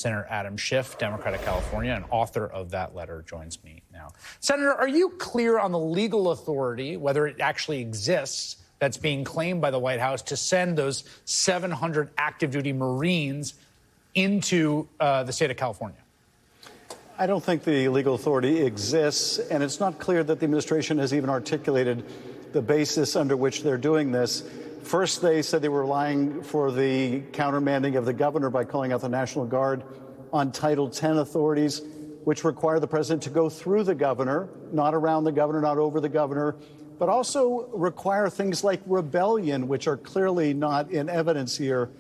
Senator Adam Schiff, Democrat of California, and author of that letter, joins me now. Senator, are you clear on the legal authority, whether it actually exists, that's being claimed by the White House to send those 700 active duty Marines into the state of California? I don't think the legal authority exists, and it's not clear that the administration has even articulated the basis under which they're doing this. First, they said they were relying for the countermanding of the governor by calling out the National Guard on Title X authorities, which require the president to go through the governor, not around the governor, not over the governor, but also require things like rebellion, which are clearly not in evidence here.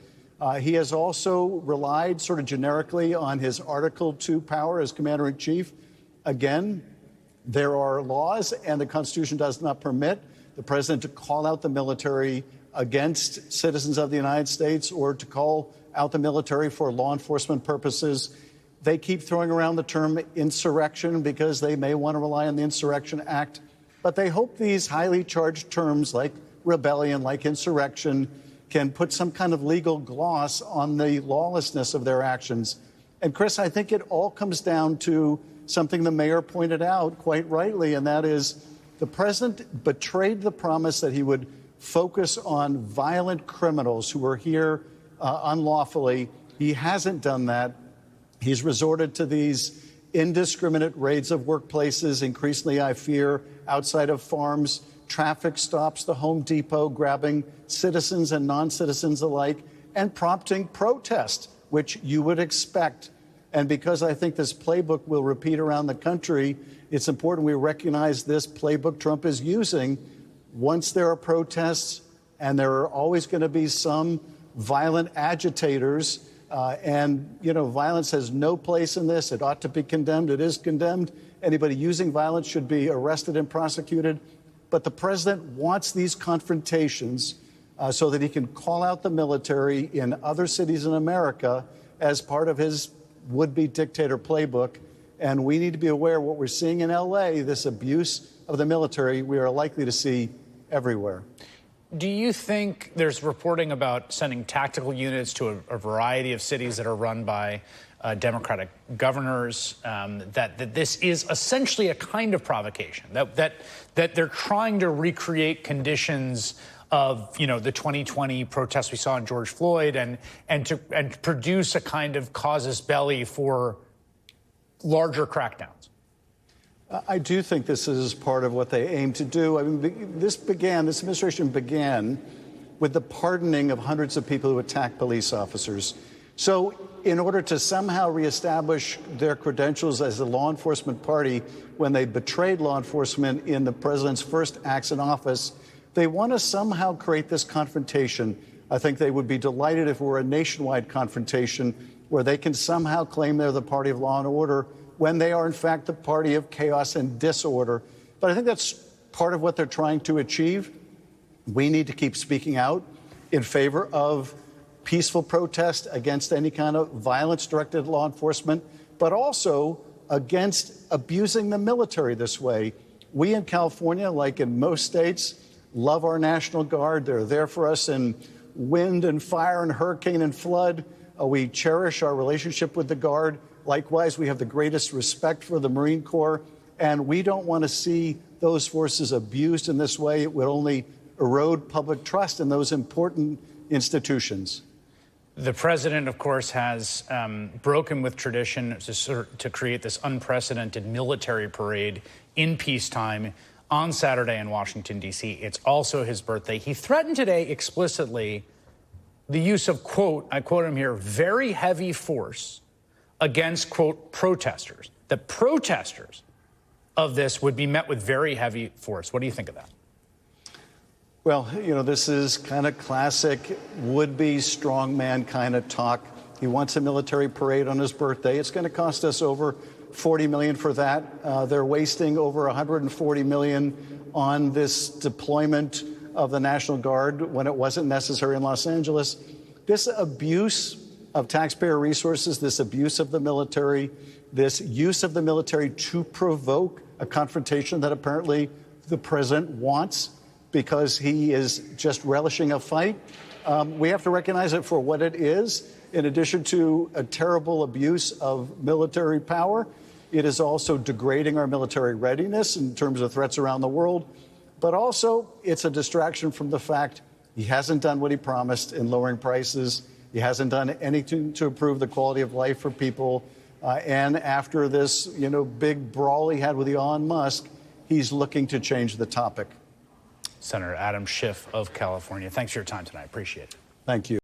He has also relied sort of generically on his Article II power as commander-in-chief. Again, there are laws, and the Constitution does not permit the president to call out the military against citizens of the United States or to call out the military for law enforcement purposes. They keep throwing around the term insurrection because they may want to rely on the Insurrection Act. But they hope these highly charged terms like rebellion, like insurrection, can put some kind of legal gloss on the lawlessness of their actions. And, Chris, I think it all comes down to something the mayor pointed out quite rightly, and that is the president betrayed the promise that he would focus on violent criminals who were here unlawfully. He hasn't done that. He's resorted to these indiscriminate raids of workplaces, increasingly, I fear, outside of farms, traffic stops, the Home Depot, grabbing citizens and non-citizens alike, and prompting protest, which you would expect. And because I think this playbook will repeat around the country, it's important we recognize this playbook Trump is using. Once there are protests, and there are always going to be some violent agitators, and, you know, violence has no place in this. It ought to be condemned. It is condemned. Anybody using violence should be arrested and prosecuted. But the president wants these confrontations so that he can call out the military in other cities in America as part of his would-be dictator playbook. And we need to be aware of what we're seeing in L.A., this abuse of the military we are likely to see everywhere. Do you think there's reporting about sending tactical units to a variety of cities that are run by Democratic governors, that this is essentially a kind of provocation, that they're trying to recreate conditions of, you know, the 2020 protests we saw in George Floyd and produce a kind of casus belli for larger crackdowns? I do think this is part of what they aim to do. I mean, this administration began with the pardoning of hundreds of people who attacked police officers. So in order to somehow reestablish their credentials as a law enforcement party when they betrayed law enforcement in the president's first acts in office, they want to somehow create this confrontation. I think they would be delighted if it were a nationwide confrontation where they can somehow claim they're the party of law and order when they are, in fact, the party of chaos and disorder. But I think that's part of what they're trying to achieve. We need to keep speaking out in favor of peaceful protest against any kind of violence directed at law enforcement, but also against abusing the military this way. We in California, like in most states, love our National Guard. They're there for us in wind and fire and hurricane and flood. We cherish our relationship with the Guard. Likewise, we have the greatest respect for the Marine Corps, and we don't want to see those forces abused in this way. It would only erode public trust in those important institutions. The president, of course, has broken with tradition to create this unprecedented military parade in peacetime on Saturday in Washington, D.C. It's also his birthday. He threatened today explicitly the use of, quote, I quote him here, very heavy force against, quote, protesters. The protesters of this would be met with very heavy force. What do you think of that? Well, you know, this is kind of classic would-be strongman kind of talk. He wants a military parade on his birthday. It's going to cost us over $40 million for that. They're wasting over $140 million on this deployment of the National Guard when it wasn't necessary in Los Angeles. This abuse of taxpayer resources, this abuse of the military, this use of the military to provoke a confrontation that apparently the president wants because he is just relishing a fight. We have to recognize it for what it is. In addition to a terrible abuse of military power, it is also degrading our military readiness in terms of threats around the world. But also, it's a distraction from the fact he hasn't done what he promised in lowering prices. He hasn't done anything to improve the quality of life for people. And after this, big brawl he had with Elon Musk, he's looking to change the topic. Senator Adam Schiff of California, thanks for your time tonight. Appreciate it. Thank you.